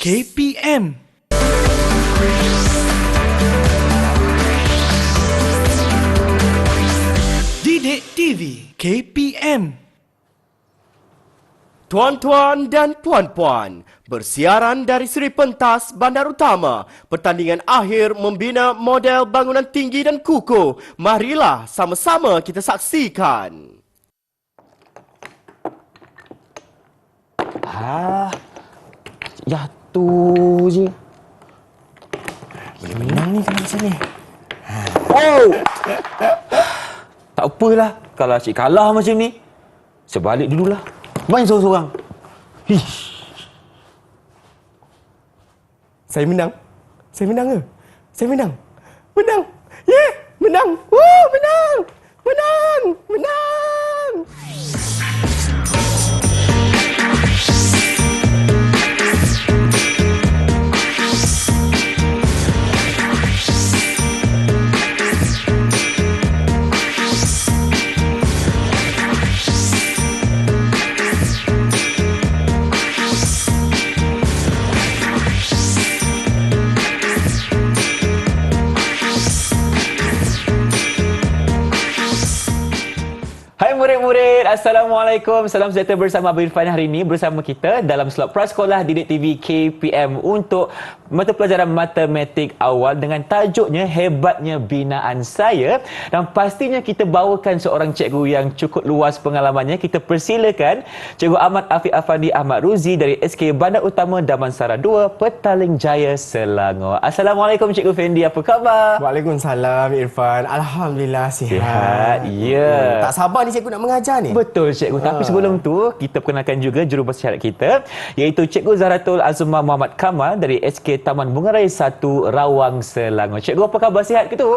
KPM. Didik TV KPM. Tuan-tuan dan puan-puan, bersiaran dari Seri Pentas Bandar Utama, pertandingan akhir membina model bangunan tinggi dan kukuh. Marilah sama-sama kita saksikan. Jatuh je. Boleh menang ni kalau macam ni. Oh! Tak apalah. Kalau cik kalah macam ni, sebalik dululah. Main seorang-seorang. Saya menang. Saya menang ke? Saya menang. Menang. Yeah! Menang. Woo! Menang. Menang. Menang. Hai murid-murid, Assalamualaikum. Salam sejahtera bersama Abang Irfan hari ini bersama kita dalam slot Prasekolah Didik TV KPM untuk mata pelajaran matematik awal dengan tajuknya Hebatnya Binaan Saya. Dan pastinya kita bawakan seorang cikgu yang cukup luas pengalamannya. Kita persilakan Cikgu Ahmad Afiq Afandi Ahmad Ruzi dari SK Bandar Utama Damansara 2, Petaling Jaya, Selangor. Assalamualaikum Cikgu Fendi, apa khabar? Waalaikumsalam Irfan. Alhamdulillah sihat. Sihat, ya. Tak sabar ni cikgu nak mengajar ni. Betul cikgu. Tapi sebelum tu kita perkenalkan juga jurubahasa isyarat kita, iaitu Cikgu Zahratul Azumah Muhammad Kamal dari SK Taman Bunga Raya 1 Rawang, Selangor. Cikgu, apa khabar, sihat ke tu?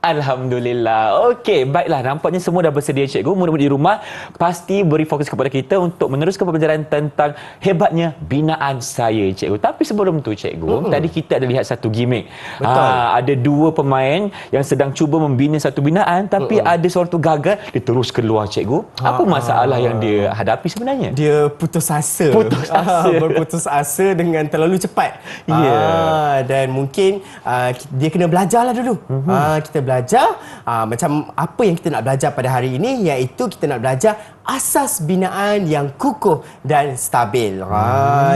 Alhamdulillah. Okey, baiklah. Nampaknya semua dah bersedia cikgu. Murid-murid di rumah pasti beri fokus kepada kita untuk meneruskan pembelajaran tentang hebatnya binaan saya, cikgu. Tapi sebelum tu cikgu, tadi kita ada lihat satu gimmick. Ada dua pemain yang sedang cuba membina satu binaan, tapi ada seorang tu gagal, dia terus keluar, cikgu. Apa masalah yang dia hadapi sebenarnya? Dia putus asa. Putus asa. Berputus asa dengan terlalu cepat. Ya. Dan mungkin dia kena belajarlah dulu. Kita belajar macam apa yang kita nak belajar pada hari ini, iaitu kita nak belajar asas binaan yang kukuh dan stabil.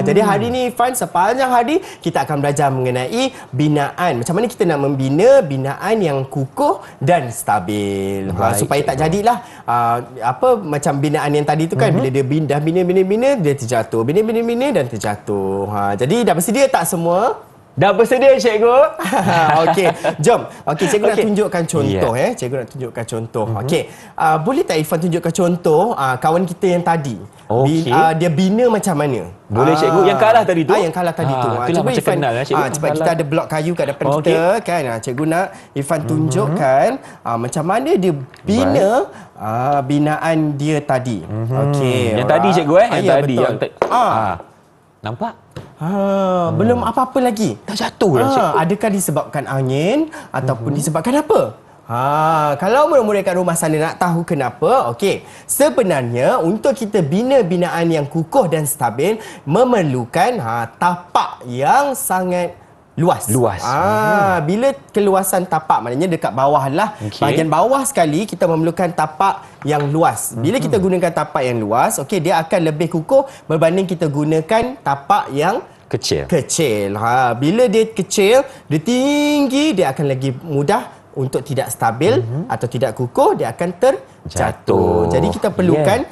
Jadi hari ini Irfan, sepanjang hari kita akan belajar mengenai binaan. Macam mana kita nak membina binaan yang kukuh dan stabil. Supaya tak jadilah macam binaan yang tadi tu kan, bila dia dah bina dia terjatuh. Bina dan terjatuh. Jadi dah bersedia tak semua? Dah bersedia cikgu? Okey, jom. Okey, cikgu nak tunjukkan contoh. Cikgu nak tunjukkan contoh. Okey, boleh tak Irfan tunjukkan contoh kawan kita yang tadi? Dia bina macam mana? Boleh cikgu. Yang kalah tadi tu? Yang kalah tadi tu. Itulah macam Irfan, kenal cikgu. Cepat, kita ada blok kayu kat depan kita kan. Cikgu nak Irfan tunjukkan macam mana dia bina binaan dia tadi. Okey. Yang tadi cikgu yang tadi betul. Nampak? Belum apa-apa lagi. Dah jatuh dah cikgu. Adakah disebabkan angin ataupun disebabkan apa? Kalau murid-murid kat rumah sana nak tahu kenapa, okey. Sebenarnya untuk kita bina binaan yang kukuh dan stabil memerlukan tapak yang sangat luas. Bila keluasan tapak, maknanya dekat bawah lah. Bahagian bawah sekali kita memerlukan tapak yang luas. Bila kita gunakan tapak yang luas, okey, dia akan lebih kukuh berbanding kita gunakan tapak yang kecil. Bila dia kecil, dia tinggi, dia akan lagi mudah untuk tidak stabil atau tidak kukuh, dia akan terjatuh. Jadi kita perlukan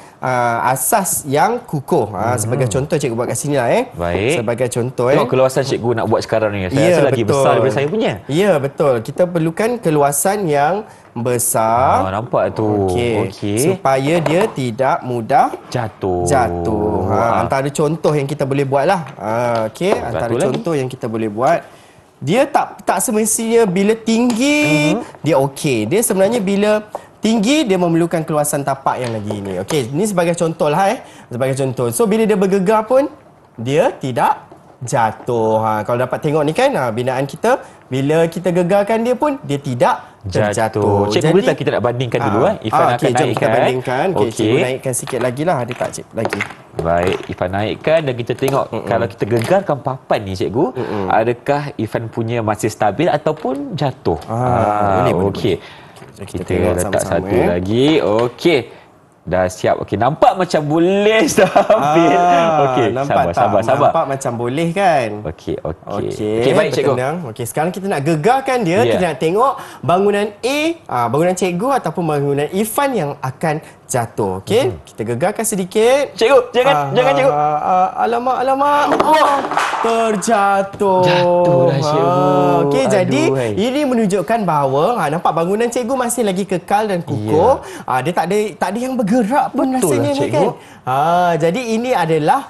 asas yang kukuh. Sebagai contoh cikgu buat kat sini lah. Baik. Sebagai contoh. Tengok keluasan cikgu nak buat sekarang ni. Saya rasa lagi besar daripada saya punya. Ya, betul. Kita perlukan keluasan yang besar. Nampak tu. Okey. Supaya dia tidak mudah jatuh. Antara contoh yang kita boleh buat lah. Okey, antara contoh yang kita boleh buat. Dia tak semestinya bila tinggi dia okey. Dia sebenarnya bila tinggi dia memerlukan keluasan tapak yang lagi ini. Okey, ini sebagai contoh lah Sebagai contoh. So bila dia bergegar pun dia tidak jatuh. Kalau dapat tengok ni kan, binaan kita bila kita gegarkan dia pun dia tidak terjatuh. Cikgu, boleh tak kita nak bandingkan dulu Ifan akan jom naikkan. kita bandingkan. Okey. Cikgu naikkan sikit lagi lah. Ada tak cikgu lagi? Baik, Ifan naikkan dan kita tengok kalau kita gegarkan papan ni cikgu, adakah Ifan punya masih stabil ataupun jatuh? Boleh. Okey. Kita Kita tengok letak sama-sama, satu lagi. Okey. Dah siap. Okey, nampak macam boleh stabil. Okey, nampak sabar. Nampak macam boleh kan? Okey. Okey, Baik cikgu. bertenang. Okey, sekarang kita nak gegarkan dia. Kita nak tengok bangunan A, bangunan cikgu ataupun bangunan Ifan yang akan jatuh. Okey, kita gegarkan sedikit. Cikgu, jangan cikgu. Alamak. Terjatuh. Jatuhlah cikgu. Okey, Aduh, jadi hai. ini menunjukkan bahawa nampak bangunan cikgu masih lagi kekal dan kukuh. Dia tak ada yang bergerak pun Betul rasanya lah, ni cikgu. kan. Jadi ini adalah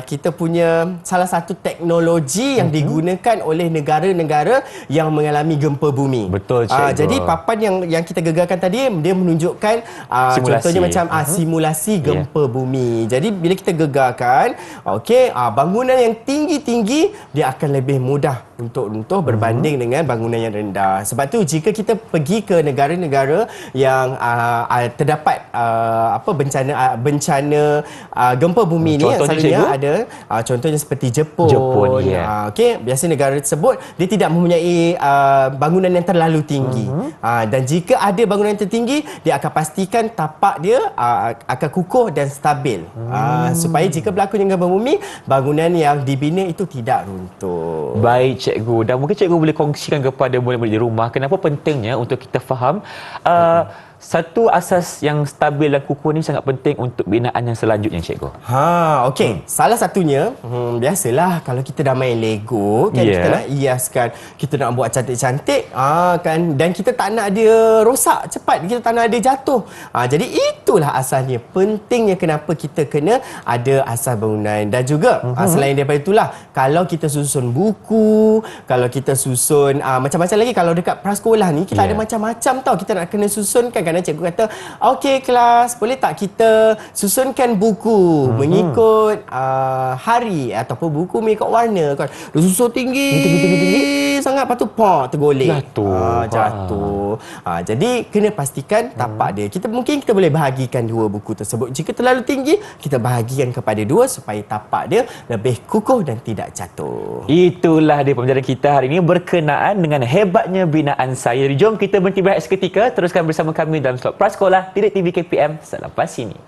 kita punya salah satu teknologi yang digunakan oleh negara-negara yang mengalami gempa bumi. Betul, cikgu. Jadi papan yang kita gegarkan tadi dia menunjukkan contohnya macam simulasi gempa bumi. Jadi bila kita gegarkan, bangunan yang tinggi-tinggi dia akan lebih mudah untuk runtuh berbanding dengan bangunan yang rendah. Sebab tu jika kita pergi ke negara-negara yang terdapat bencana gempa bumi ni yang Contohnya, selalunya cikgu? ada contohnya seperti Jepun. Biasa negara tersebut dia tidak mempunyai bangunan yang terlalu tinggi. Dan jika ada bangunan yang tertinggi, dia akan pastikan tapak dia akan kukuh dan stabil. Supaya jika berlaku gempa bumi, bangunan yang dibina itu tidak runtuh. Baik cikgu, dan mungkin cikgu boleh kongsikan kepada murid-murid di rumah kenapa pentingnya untuk kita faham satu asas yang stabil dan kukuh ni sangat penting untuk binaan yang selanjutnya cikgu. Salah satunya biasalah kalau kita dah main Lego kan, kita nak hiaskan, kita nak buat cantik-cantik kan, dan kita tak nak dia rosak cepat, kita tak nak dia jatuh. Jadi itulah asalnya pentingnya kenapa kita kena ada asas bangunan. Dan juga selain daripada itulah, kalau kita susun buku, kalau kita susun macam-macam lagi, kalau dekat prasekolah ni kita ada macam-macam tau kita nak kena susunkan. Kadang cikgu kata, okey kelas, boleh tak kita susunkan buku mengikut hari ataupun buku mengikut warna kan. Dia susun tinggi sangat, lepas tu tergolek. Jatuh. Jadi kena pastikan tapak dia. Kita boleh bahagikan dua buku tersebut. Jika terlalu tinggi, kita bahagikan kepada dua supaya tapak dia lebih kukuh dan tidak jatuh. Itulah dia pembelajaran kita hari ini berkenaan dengan hebatnya binaan saya. Jadi jom kita berhenti berehat seketika, teruskan bersama kami dalam slot Prasekolah Didik TV KPM selepas ini.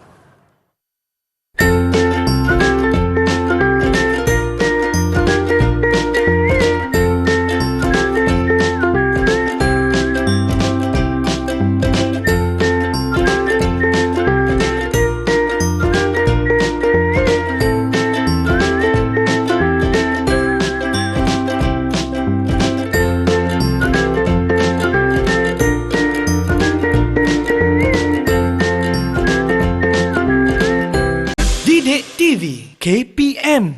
Didik TV KPM.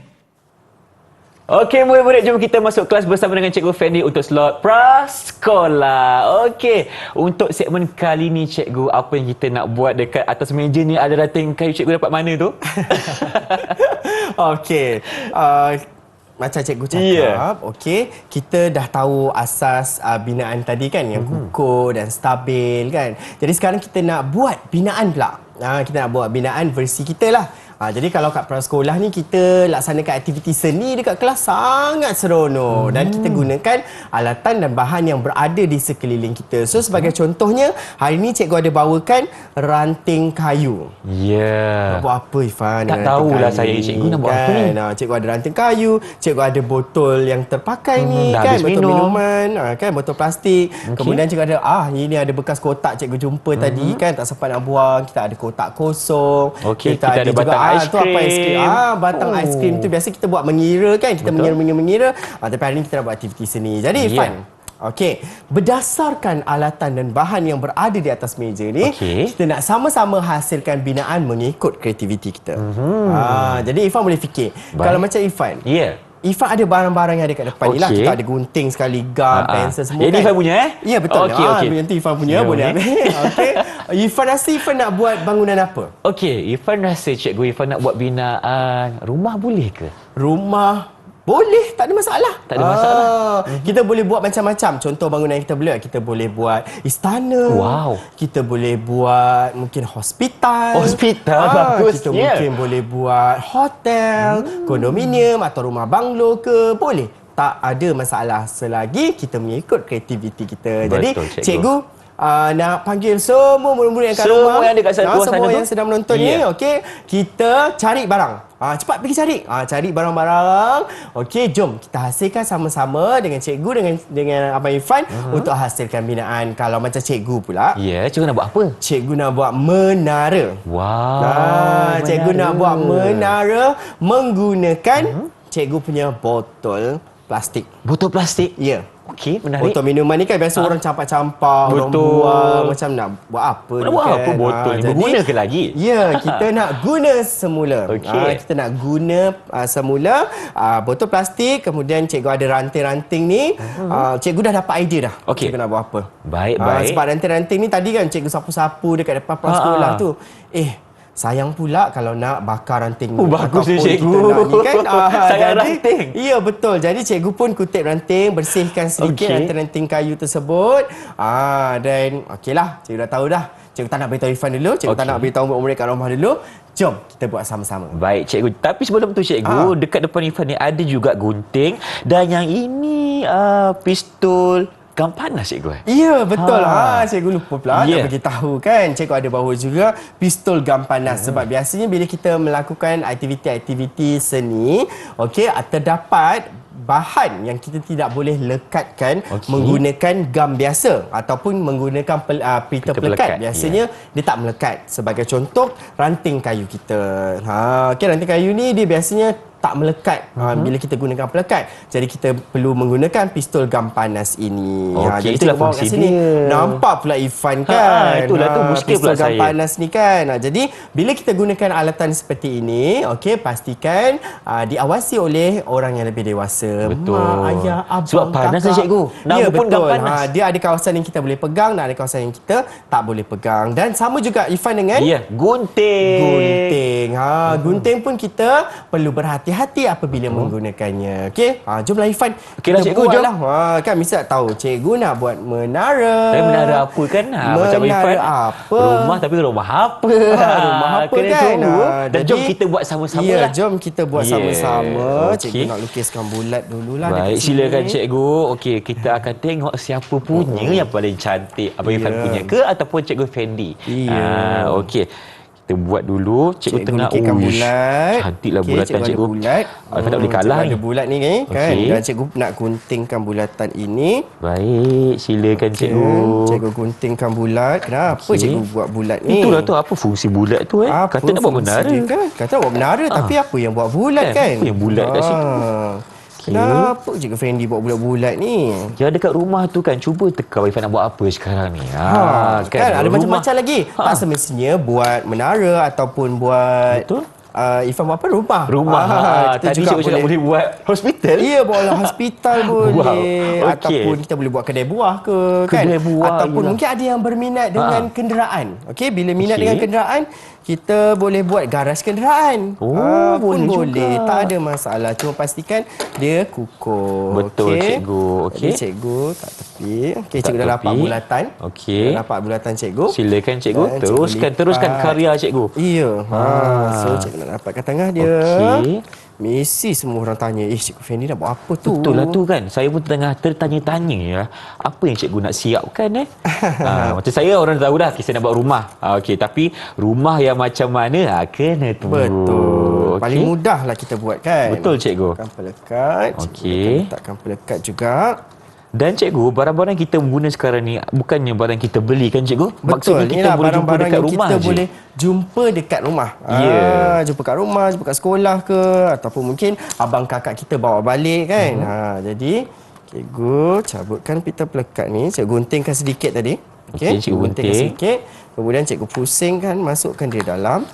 Okey, murid-murid, jom kita masuk kelas bersama dengan Cikgu Fendi untuk slot Prasekolah. Okey, untuk segmen kali ni cikgu, apa yang kita nak buat dekat atas meja ni? Ada ranting kayu, cikgu dapat mana tu? Okey. Macam cikgu cakap, kita dah tahu asas binaan tadi kan, yang kukuh dan stabil kan. Jadi sekarang kita nak buat binaan pula. Kita nak buat binaan versi kita lah. Jadi kalau kat prasekolah ni kita laksanakan aktiviti seni dekat kelas sangat seronok. Dan kita gunakan alatan dan bahan yang berada di sekeliling kita. So sebagai contohnya, hari ni cikgu ada bawakan ranting kayu. Nak buat apa Ifan? Tak tahulah saya, cikgu nak buat apa ni? Cikgu ada ranting kayu, cikgu ada botol yang terpakai ni dah kan, habis botol minum. minuman, kan, botol plastik. Kemudian cikgu ada ini ada bekas kotak cikgu jumpa tadi kan, tak sempat nak buang. Kita ada kotak kosong. Kita ada batang ais tu apa ais krim. krim. Batang ais krim tu biasa kita buat mengira kan, kita mengira. Tapi hari ni kita nak buat aktiviti seni. Jadi Ifan, berdasarkan alatan dan bahan yang berada di atas meja ni, kita nak sama-sama hasilkan binaan mengikut kreativiti kita. Jadi Ifan boleh fikir. Kalau macam Ifan, Ifan ada barang-barang yang ada kat depan ni lah. Kita ada gunting sekali, gam, pensel semua Jadi kan. Ifan punya Ya betul. Nanti Ifan punya boleh ni. ambil. Ifan rasa Ifan nak buat bangunan apa? Ifan rasa cikgu Ifan nak buat binaan rumah, boleh ke? Rumah Boleh, tak ada masalah. Tak ada masalah. Kita boleh buat macam-macam. Contoh bangunan yang kita boleh, kita boleh buat istana. Wow. Kita boleh buat mungkin hospital. Bagus. Kita mungkin boleh buat hotel, kondominium atau rumah banglo ke. Boleh. Tak ada masalah selagi kita mengikut kreativiti kita. Betul, Jadi, cikgu. nak panggil semua murid-murid yang kat Semua rumah. yang dekat luar sana semua tu. yang sedang menonton ni. Okey, kita cari barang. Cepat pergi cari. Cari barang-barang. Okey, jom kita hasilkan sama-sama dengan cikgu, dengan Abang Irfan untuk hasilkan binaan. Kalau macam cikgu pula, Ya, cikgu nak buat apa? cikgu nak buat menara. Wow. Cikgu nak buat menara menggunakan cikgu punya botol plastik. Botol plastik. Ya. Okey, menarik. Botol minuman ni kan biasa orang campak-campak, orang Betul. buang macam nak buat apa Nak ni buat kan. apa botol ni? Jadi, Berguna ke lagi? Ya, kita nak guna semula. Okey. Kita nak guna semula botol plastik, kemudian cikgu ada ranting-ranting ni. Cikgu dah dapat idea dah. Okey. Cikgu nak buat apa. Baik. Sebab ranting-ranting ni tadi kan cikgu sapu-sapu dekat depan sekolah tu. Sayang pula kalau nak bakar ranting ni. Bagus ni, Ataupun cikgu. kita nak ni kan. Sayang ranting. Ya, betul. Jadi cikgu pun kutip ranting, bersihkan sedikit Okey. ranting-ranting kayu tersebut. Dan okeylah, cikgu dah tahu dah. Cikgu tak nak beritahu Irfan dulu, cikgu tak Okey. nak beritahu murid-murid kat rumah dulu. Jom kita buat sama-sama. Baik, cikgu. Tapi sebelum tu, cikgu, dekat depan Irfan ni ada juga gunting dan yang ini pistol gam panas, cikgu. Ya, betul. Cikgu lupa pula nak beritahu kan. Cikgu ada bawa juga pistol gam panas. Sebab biasanya bila kita melakukan aktiviti-aktiviti seni, terdapat bahan yang kita tidak boleh lekatkan menggunakan gam biasa ataupun menggunakan pita pelekat. Biasanya dia tak melekat. Sebagai contoh, ranting kayu kita. Ranting kayu ni dia biasanya tak melekat bila kita gunakan pelekat. Jadi kita perlu menggunakan pistol gam panas ini. Okey, jadi itulah cikgu bawa fungsi kat sini. dia. Nampak pula Irfan kan. Itulah tu muskil pistol pula gam saya. panas ni kan. Jadi bila kita gunakan alatan seperti ini, pastikan diawasi oleh orang yang lebih dewasa. Betul. Mak, ayah, abang, Sebab panas kakak. lah, cikgu. Nama Ya, pun gam betul. panas. Dia ada kawasan yang kita boleh pegang dan ada kawasan yang kita tak boleh pegang. Dan sama juga Irfan dengan Ya, gunting. gunting. Gunting pun kita perlu berhati-hati apabila menggunakannya. Okey? Jomlah Irfan. Okeylah, Kita cikgu, jom. buatlah. Kan mesti tak tahu cikgu nak buat menara. Tapi menara apa kan? Macam Menara Irfan. apa? Rumah, tapi rumah apa? Rumah apa Kena kan? tunggu. Dan Jadi, jom kita buat sama-sama ya, lah. jom kita buat Ya, sama-sama. Cikgu okey. nak lukiskan bulat dululah. Baik, dekat silakan sini. cikgu. Okey, kita akan tengok siapa punya yang paling cantik. Abang Irfan punya ke ataupun cikgu Fendi? Ya. Okey. Kita buat dulu. Cikgu tengah lukiskan bulat. Cantiklah Okey, bulatan cikgu. Ada bulat. Irfan tak boleh kalah cikgu ni. ada bulat ni kan. Okey. Dan cikgu nak guntingkan bulatan ini. Baik, silakan cikgu. Cikgu guntingkan bulat. Kenapa Okey. cikgu buat bulat ni? Itulah tu, apa fungsi bulat tu Apa Kata nak buat fungsi menara. dia kan? Kata nak buat menara tapi apa yang buat bulat Kan? kan? Apa yang bulat kat situ? Kenapa cikgu Fendi buat bulat-bulat ni? Yang dekat rumah tu kan, cuba teka Irfan nak buat apa sekarang ni. Kan ada rumah. macam-macam lagi. Tak semestinya buat menara ataupun buat Betul. Irfan buat apa? Rumah. Rumah. Kita Tadi juga cikgu cakap boleh buat hospital. Ya, buatlah hospital boleh. Wow. Okey. Ataupun kita boleh buat kedai buah ke kan. Kedai buah, Ataupun yelah. mungkin ada yang berminat dengan kenderaan. Okey, bila minat Okey. dengan kenderaan, kita boleh buat garas kenderaan. Boleh pun juga. boleh. Tak ada masalah. Cuma pastikan dia kukuh. Betul, Okey? cikgu. Okey. Jadi cikgu tak tepi. Okey, Tak cikgu dah dapat tepi. bulatan. Okey. Dah dapat bulatan cikgu. Silakan cikgu. Dan cikgu Teruskan lipat. karya cikgu. Iya. So cikgu nak dapat kat tengah dia. Okey. Mesti semua orang tanya, Cikgu Fendi nak buat apa tu? Betul lah tu kan. Saya pun tengah tertanya-tanya ya. Apa yang cikgu nak siapkan macam saya orang tahu dah kisah nak buat rumah. Okey, tapi rumah yang macam mana kena tunggu. Betul. Okey. Paling mudah lah kita buat kan? Betul, cikgu. Letakkan pelekat. Okey. Letakkan pelekat juga. Dan cikgu, barang-barang kita guna sekarang ni bukannya barang kita beli kan cikgu? Betul. Maksudnya kita Inilah boleh jumpa barang-barang dekat yang rumah kita je. boleh jumpa dekat rumah. Ya. Jumpa kat rumah, jumpa kat sekolah ke, ataupun mungkin abang kakak kita bawa balik kan. Jadi cikgu cabutkan pita pelekat ni, cikgu guntingkan sedikit tadi. Okey, cikgu guntingkan gunting. sedikit. Kemudian cikgu pusingkan, masukkan dia dalam.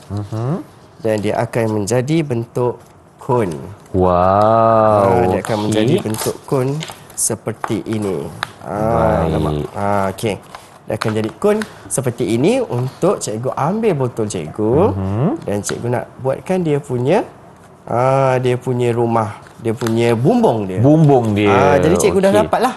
Dan dia akan menjadi bentuk kun. Wow. Dia akan menjadi bentuk kun seperti ini. Baik. Okey. Dia akan jadi kun seperti ini untuk cikgu ambil botol cikgu dan cikgu nak buatkan dia punya rumah dia punya bumbung dia. Bumbung dia. Jadi cikgu dah Okey. dapat lah.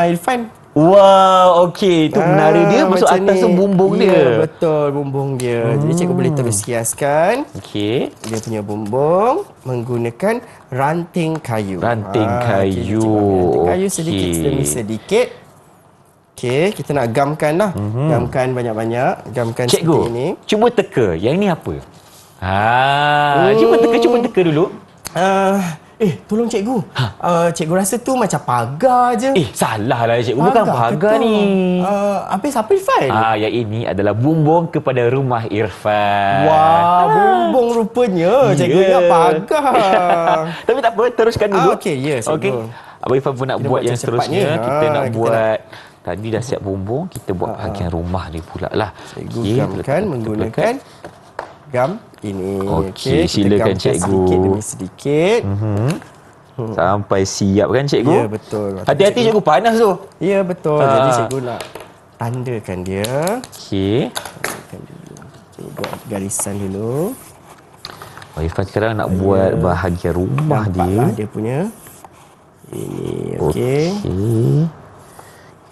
Irfan. Wow, okey. Itu menara dia masuk macam atas tu ni. bumbung Ya, dia. betul, bumbung dia. Jadi cikgu boleh terus hiaskan Okey. dia punya bumbung menggunakan ranting kayu. Ranting okey, kayu. cikgu ambil ranting kayu sedikit Okey. demi sedikit. Okey, kita nak gamkan lah. Gamkan banyak-banyak. Gamkan Cikgu, seperti ini. cuba teka. Yang ni apa? Cuba teka dulu. Tolong cikgu. Cikgu rasa tu macam pagar je. Salah lah cikgu. Bukan pagar ke tu? ni. Habis apa Irfan? Yang ini adalah bumbung kepada rumah Irfan. Wah, bumbung rupanya. Cikgu Ya. ingat pagar. Tapi tak apa, teruskan dulu. Okey, ya, cikgu. Okey. Abang Irfan pun nak Kita buat buat yang cepatnya. seterusnya. Kita nak kita buat tadi dah siap bumbung, kita buat bahagian rumah ni pula lah. Cikgu Okey, gamkan letak- menggunakan gam ini. Okey, kita silakan, gamkan cikgu. Sedikit demi sedikit. Sampai siap kan cikgu? Ya, betul. Hati-hati cikgu, panas tu. Ya, betul. Jadi cikgu nak tandakan dia. Okey. Cikgu buat garisan dulu. Abang Irfan sekarang nak buat bahagian rumah Nampaklah dia. dia punya. Ini, okey. Okey.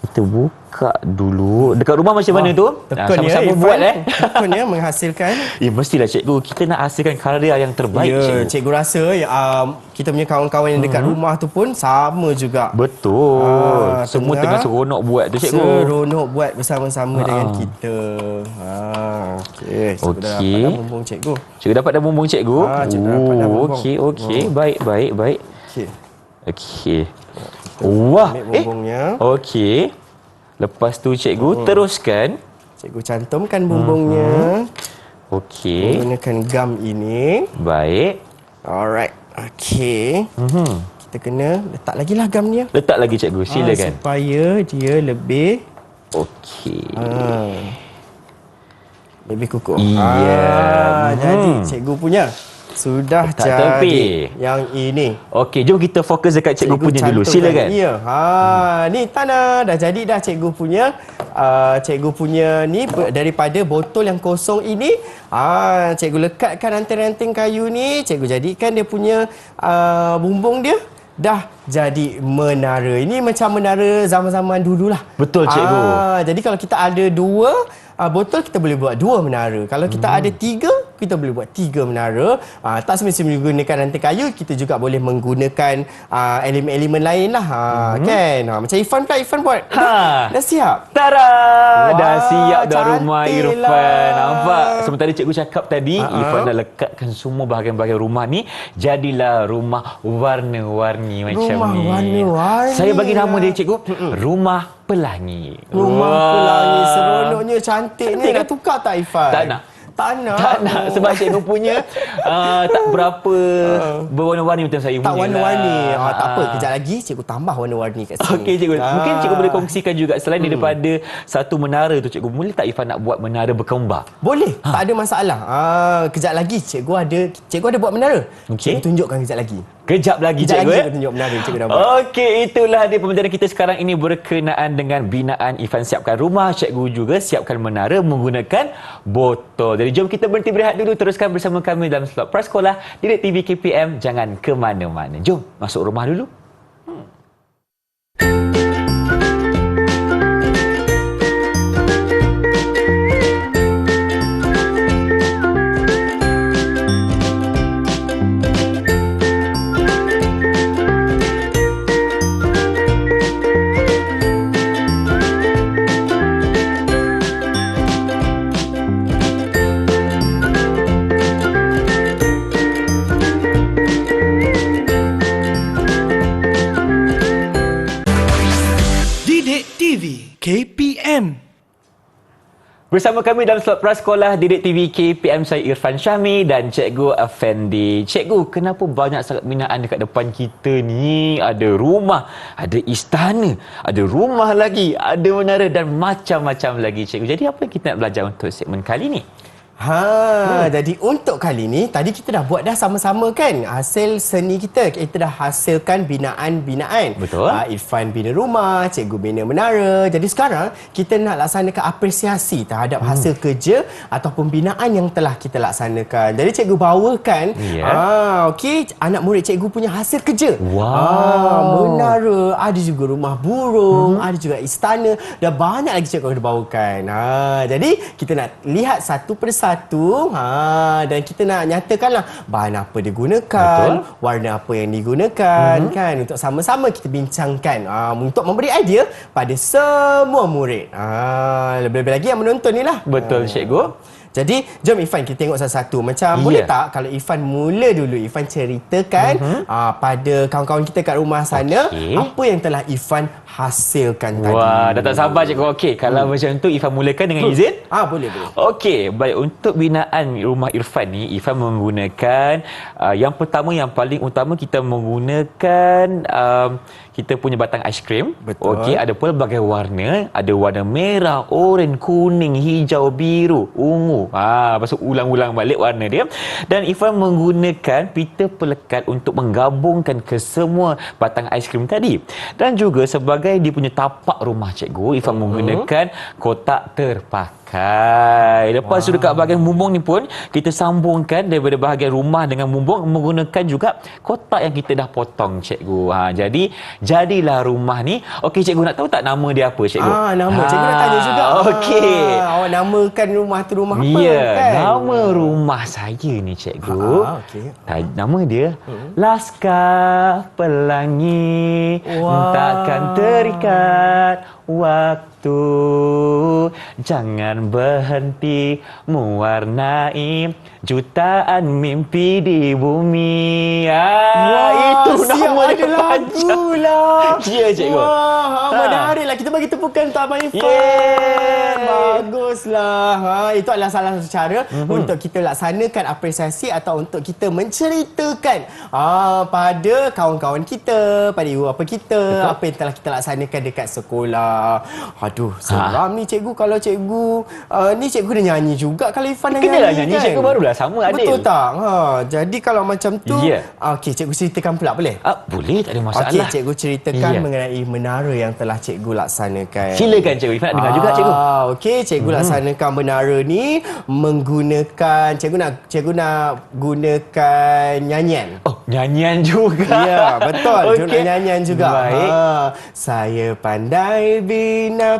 Kita buka dulu. Dekat rumah macam mana tu? Tekun ya, Sama-sama Irfan. buat Tekun ya, menghasilkan. Mestilah cikgu. Kita nak hasilkan karya yang terbaik Ya, cikgu. cikgu rasa kita punya kawan-kawan yang dekat rumah tu pun sama juga. Betul. Semua tengah seronok buat tu cikgu. Seronok buat bersama-sama dengan kita. Okey. Cikgu dah Okey. dapat dah bumbung cikgu. Cikgu dapat dah bumbung cikgu? Cikgu dapat dah bumbung. Okey. Baik. Okey. Okey. Wah. Ambil bumbungnya. Okey. Lepas tu cikgu teruskan. Cikgu cantumkan bumbungnya. Okey. Menggunakan gam ini. Baik. Alright. Okey. Kita kena letak lagi lah gam dia. Letak lagi cikgu. Silakan. Supaya dia lebih Okey. lebih kukuh. Iya. Jadi cikgu punya sudah Tak jadi tepi. yang ini. Okey, jom kita fokus dekat cikgu punya dulu. cantumkan. Silakan. Ya. Ni tanah dah jadi dah cikgu punya. Cikgu punya ni daripada botol yang kosong ini. Cikgu lekatkan ranting-ranting kayu ni. Cikgu jadikan dia punya bumbung dia. Dah jadi menara. Ini macam menara zaman-zaman dululah. Betul, cikgu. Jadi kalau kita ada dua botol, kita boleh buat dua menara. Kalau kita ada tiga, kita boleh buat tiga menara. Tak semestinya menggunakan ranting kayu, kita juga boleh menggunakan elemen-elemen lain lah. Kan? Macam Irfan pula, Irfan buat. Dah siap? Tara! Wah, Dah siap dah rumah cantik Irfan. lah. Nampak? Sementara cikgu cakap tadi, Irfan dah lekatkan semua bahagian-bahagian rumah ni. Jadilah rumah warna-warni macam Rumah ni. warna-warni Saya bagi nama lah. dia cikgu, Rumah Pelangi. Rumah Wah. pelangi seronoknya, cantiknya. Cantik Nak tukar tak Irfan? Tak nak. Tak nak. Tak nak sebab cikgu punya tak berapa berwarna-warni macam saya Tak punya warna-warni. lah. Tak apa, kejap lagi cikgu tambah warna-warni kat sini. Okey cikgu, mungkin cikgu boleh kongsikan juga selain daripada satu menara tu cikgu, boleh tak Irfan nak buat menara berkembar? Boleh, tak ada masalah. Kejap lagi cikgu ada buat menara. Okey. Cikgu tunjukkan kejap lagi. Kejap lagi Kejap cikgu. lagi cikgu tunjuk menara cikgu dah buat. Okey, itulah dia pembelajaran kita sekarang ini berkenaan dengan binaan Irfan siapkan rumah, cikgu juga siapkan menara menggunakan botol. Jadi jom kita berhenti berehat dulu, teruskan bersama kami dalam slot Prasekolah Didik TV KPM. Jangan ke mana-mana. Jom masuk rumah dulu. Didik TV KPM. Bersama kami dalam slot Prasekolah Didik TV KPM, saya Irfan Syahmi dan Cikgu Effendi. Cikgu, kenapa banyak sangat binaan dekat depan kita ni? Ada rumah, ada istana, ada rumah lagi, ada menara dan macam-macam lagi, Cikgu. Jadi apa yang kita nak belajar untuk segmen kali ni? Jadi untuk kali ni tadi kita dah buat dah sama-sama kan hasil seni kita dah hasilkan binaan-binaan. Betul. Irfan bina rumah, cikgu bina menara. Jadi sekarang kita nak laksanakan apresiasi terhadap hasil kerja ataupun binaan yang telah kita laksanakan. Jadi cikgu bawakan okey, anak murid cikgu punya hasil kerja. Menara, ada juga rumah burung, ada juga istana, dan banyak lagi cikgu akan bawakan. Jadi kita nak lihat satu persatu, dan kita nak nyatakanlah bahan apa digunakan, warna apa yang digunakan, kan, untuk sama-sama kita bincangkan untuk memberi idea pada semua murid. Lebih-lebih lagi yang menonton ni lah. Betul, cikgu. Jadi, jom Irfan kita tengok satu-satu. Macam boleh tak kalau Irfan mula dulu, Irfan ceritakan pada kawan-kawan kita kat rumah sana apa yang telah Irfan hasilkan tadi. Wah, dah tak sabar cikgu. Okey, kalau macam tu Irfan mulakan dengan izin? Boleh. Okey, baik, untuk binaan rumah Irfan ni, Irfan menggunakan yang pertama, yang paling utama, kita menggunakan kita punya batang aiskrim. Betul. Okey, ada pelbagai warna, ada warna merah, oranye, kuning, hijau, biru, ungu. Lepas tu ulang-ulang balik warna dia. Dan Irfan menggunakan pita pelekat untuk menggabungkan ke semua batang aiskrim tadi. Dan juga sebagai dia punya tapak rumah cikgu, Irfan menggunakan kotak terpakai. Lepas tu dekat bahagian bumbung ni pun kita sambungkan daripada bahagian rumah dengan bumbung menggunakan juga kotak yang kita dah potong cikgu. Jadi jadilah rumah ni. Okey, cikgu nak tahu tak nama dia apa cikgu? Nama cikgu nak tanya juga. Okey. Awak namakan rumah tu rumah apa? Ya, kan? nama rumah saya ni cikgu. Okey. Nama dia Laskar Pelangi. Takkan terikat waktu, jangan berhenti mewarnai jutaan mimpi di bumi. Itu nama dia panjang lah. Ya, cikgu. Menarik lah. Kita bagi tepukan untuk Abang Irfan. Baguslah. Itu adalah salah satu cara untuk kita laksanakan apresiasi atau untuk kita menceritakan pada kawan-kawan kita, pada ibu bapa kita, apa yang telah kita laksanakan dekat sekolah. Aduh, seram ni cikgu. Kalau cikgu ni cikgu dah nyanyi juga. Kalau Irfan dah nyanyi, Kenalah nyanyi kan? cikgu barulah sama Adil. Betul tak? Jadi kalau macam tu, okey, cikgu ceritakan pula boleh? Boleh, tak ada masalah. Okey, cikgu ceritakan mengenai menara yang telah cikgu laksanakan. Silakan cikgu. Irfan nak dengar juga cikgu. Okey, cikgu laksanakan menara ni menggunakan cikgu nak gunakan nyanyian. Nyanyian juga. Ya, betul. Cikgu nak nyanyian juga. Baik. Saya pandai bina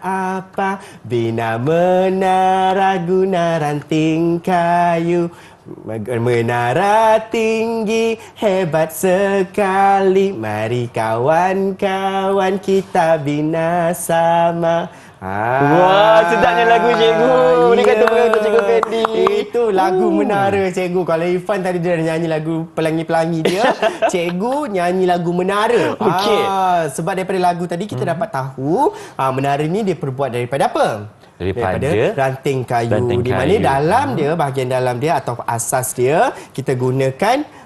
apa? Bina menara guna ranting kayu. Menara tinggi hebat sekali. Mari kawan-kawan kita bina sama. Wah, sedapnya lagu cikgu. Dia kata untuk cikgu Fendi. Itu lagu menara cikgu. Kalau Irfan tadi dia nyanyi lagu pelangi-pelangi dia, cikgu nyanyi lagu menara. Okey. Sebab daripada lagu tadi kita dapat tahu menara ni dia perbuat daripada apa? Daripada ranting kayu. Di mana dalam dia, bahagian dalam dia atau asas dia, kita gunakan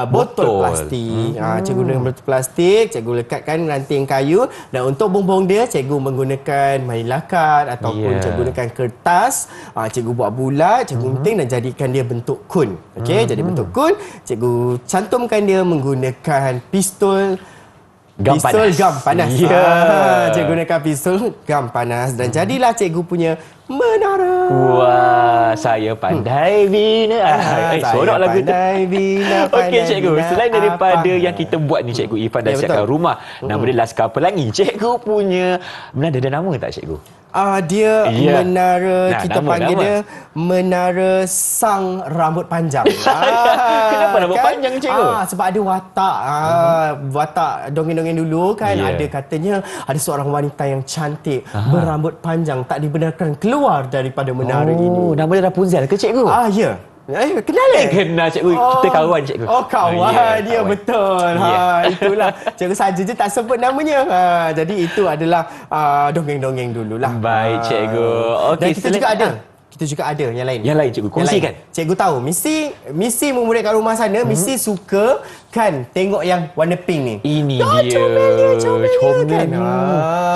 botol plastik. Cikgu guna botol plastik, cikgu lekatkan ranting kayu, dan untuk bumbung dia cikgu menggunakan main lakat ataupun cikgu gunakan kertas. Cikgu buat bulat, cikgu gunting dan jadikan dia bentuk kun. Okey, jadi bentuk kun, cikgu cantumkan dia menggunakan pistol gam panas. Cikgu gunakan pistol gam panas dan jadilah cikgu punya menara. Wah, saya pandai bina. Sorok lagu tu. Okey cikgu, selain daripada yang kita buat ni cikgu, Irfan dah siapkan rumah. Nama dia Laskar Pelangi. Cikgu punya menara ada nama tak cikgu? Dia menara, kita panggil dia menara sang rambut panjang. Kenapa rambut panjang cikgu? Sebab ada watak. Watak dongeng-dongeng dulu kan, ada katanya ada seorang wanita yang cantik berambut panjang tak dibenarkan keluar daripada menara ini. Nama dia Rapunzel ke cikgu? Ya. Kenal kenal cikgu. Kita kawan cikgu. Kawan dia kawan. Betul. Itulah. Cikgu saja je tak sebut namanya. Jadi itu adalah dongeng-dongeng dululah. Baik cikgu. Dan kita juga ada kita juga ada yang lain. Yang lain, cikgu. Kongsikan. Cikgu tahu, misi murid kat rumah sana mesti suka kan tengok yang warna pink ni. Ini dia. Comel kan?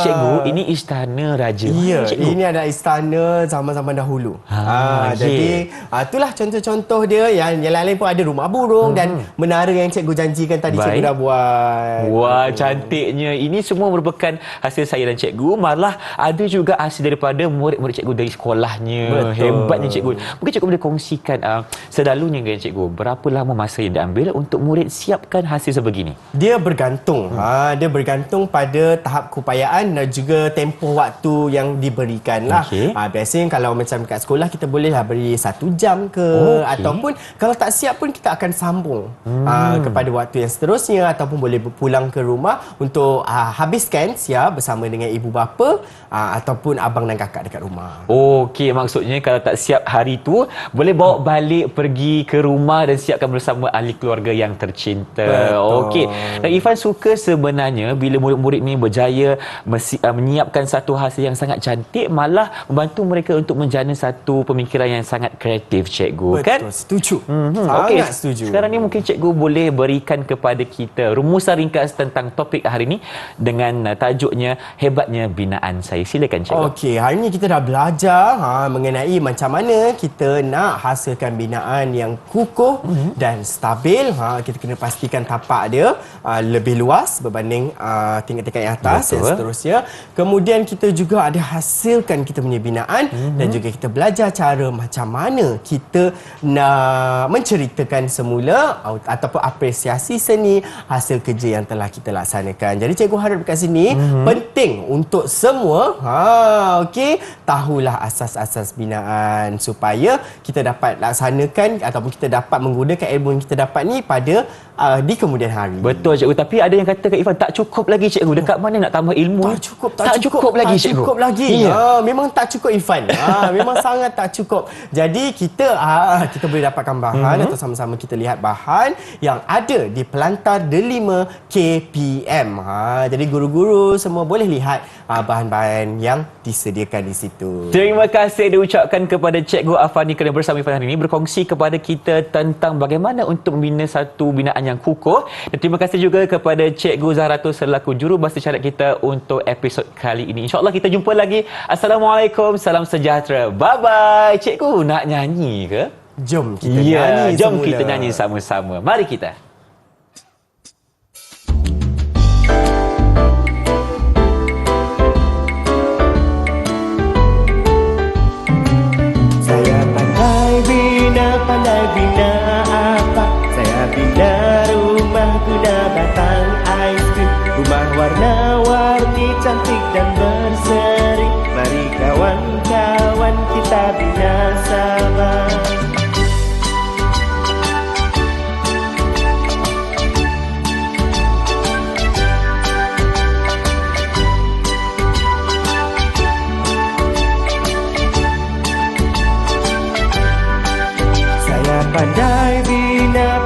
Cikgu, ini istana raja. Ya, Cikgu. ini adalah istana zaman-zaman dahulu. Ya. Jadi itulah contoh-contoh dia. Yang lain-lain pun ada rumah burung dan menara yang cikgu janjikan tadi. Baik. Cikgu dah buat. Wah, cantiknya. Ini semua merupakan hasil saya dan cikgu. Malah ada juga hasil daripada murid-murid cikgu dari sekolahnya. Betul. Hebatnya cikgu. Mungkin cikgu boleh kongsikan sedalunya dengan cikgu. Berapa lama masa yang diambil untuk murid siapkan hasil sebegini? Dia bergantung. Dia bergantung pada tahap keupayaan dan juga tempoh waktu yang diberikan lah. Okey. Biasanya kalau macam kat sekolah kita bolehlah beri 1 jam ke, ataupun kalau tak siap pun kita akan sambung kepada waktu yang seterusnya, ataupun boleh pulang ke rumah untuk habiskan siap bersama dengan ibu bapa ataupun abang dan kakak dekat rumah. Okey, maksudnya kalau tak siap hari tu boleh bawa balik pergi ke rumah dan siapkan bersama ahli keluarga yang tercinta. Okey. Dan Ifan suka sebenarnya bila murid-murid ni berjaya menyiapkan satu hasil yang sangat cantik, malah membantu mereka untuk menjana satu pemikiran yang sangat kreatif, cikgu. Betul, Kan? setuju. Okey, Sangat setuju. sekarang ni mungkin cikgu boleh berikan kepada kita rumusan ringkas tentang topik hari ini dengan tajuknya Hebatnya Binaan Saya. Silakan, cikgu. Okey, hari ni kita dah belajar mengenai macam mana kita nak hasilkan binaan yang kukuh dan stabil. Kita kena pastikan tapak dia lebih luas berbanding tingkat-tingkat yang atas. Betul. Dan seterusnya. Kemudian kita juga ada hasilkan kita punya binaan dan juga kita belajar cara macam mana kita nak menceritakan semula ataupun apresiasi seni hasil kerja yang telah kita laksanakan. Jadi cikgu harap dekat sini penting untuk semua tahulah asas-asas binaan supaya kita dapat laksanakan ataupun kita dapat menggunakan ilmu yang kita dapat ni pada di kemudian hari. Betul, cikgu. Tapi ada yang kata, Kak Ifan, tak cukup lagi, cikgu. Dekat mana nak tambah ilmu? Tak cukup lagi, tak cikgu. cukup lagi. Ya. Memang tak cukup, Ifan. Memang sangat tak cukup. Jadi kita boleh dapatkan bahan atau sama-sama kita lihat bahan yang ada di Pelantar Delima KPM. Jadi guru-guru semua boleh lihat bahan-bahan yang disediakan di situ. Terima kasih diucapkan kepada Cikgu Afani kerana bersama Ifan hari ini berkongsi kepada kita tentang bagaimana untuk membina satu binaan yang kukuh. Dan terima kasih juga kepada Cikgu Zahratul selaku jurubahasa isyarat kita untuk episod kali ini. InsyaAllah kita jumpa lagi. Assalamualaikum, salam sejahtera. Bye-bye. Cikgu nak nyanyi ke? Jom kita nyanyi jom semula. kita nyanyi sama-sama. Mari kita. Pandai bina apa? Saya bina rumah guna batang ais krim. Rumah warna-warni cantik dan berseri. Mari kawan-kawan kita bina sama.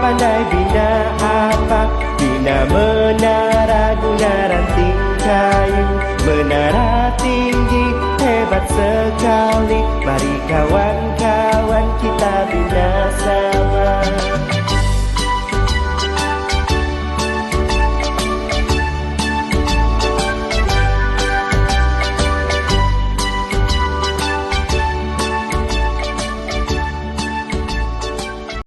Pandai bina apa? Bina menara guna ranting kayu. Menara tinggi hebat sekali. Mari kawan-kawan kita bina sama.